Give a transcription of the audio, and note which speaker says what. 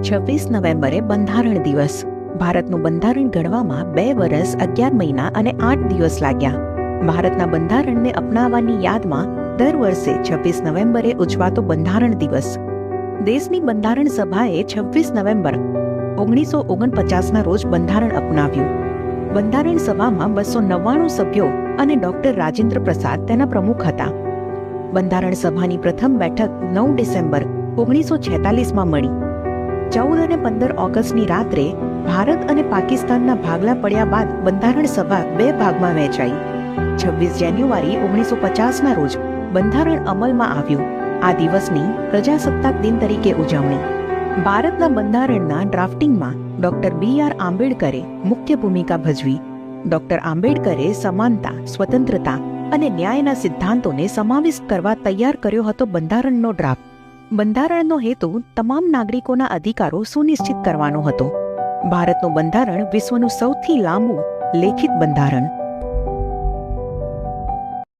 Speaker 1: 26 નવેમ્બરે બંધારણ દિવસ. ભારતનું બંધારણ ઘડવામાં 2 વર્ષ 11 મહિના અને 8 દિવસ લાગ્યા. ભારતના બંધારણને અપનાવવાની યાદમાં દર વર્ષે 26 નવેમ્બરે ઉજવાતો બંધારણ દિવસ. દેશની બંધારણ સભાએ 26 નવેમ્બર 1949ના રોજ બંધારણ અપનાવ્યું. બંધારણ સભામાં 299 સભ્યો અને ડોક્ટર રાજેન્દ્ર પ્રસાદ તેના પ્રમુખ હતા. બંધારણ સભાની પ્રથમ બેઠક 9 ડિસેમ્બર 1946માં મળી. 14 અને 15 ઓગસ્ટની રાત્રે ભારત અને પાકિસ્તાનના ભાગલા પડ્યા બાદ બંધારણ સભા 2 ભાગમાં વહેંચાઈ. 26 જાન્યુઆરી 1950ના રોજ બંધારણ અમલમાં આવ્યું. આ દિવસની પ્રજાસત્તાક દિન તરીકે ઉજવણી. ભારતના બંધારણના ડ્રાફ્ટિંગમાં ડોક્ટર B.R. આંબેડકરે મુખ્ય ભૂમિકા ભજવી. ડોક્ટર આંબેડકરે સમાનતા, સ્વતંત્રતા અને ન્યાયના સિદ્ધાંતોને સમાવિષ્ટ કરવા તૈયાર કર્યો હતો બંધારણનો ડ્રાફ્ટ. બંધારણનો હેતુ તમામ નાગરિકોના અધિકારો સુનિશ્ચિત કરવાનો હતો. ભારતનું બંધારણ વિશ્વનું સૌથી લાંબુ લેખિત બંધારણ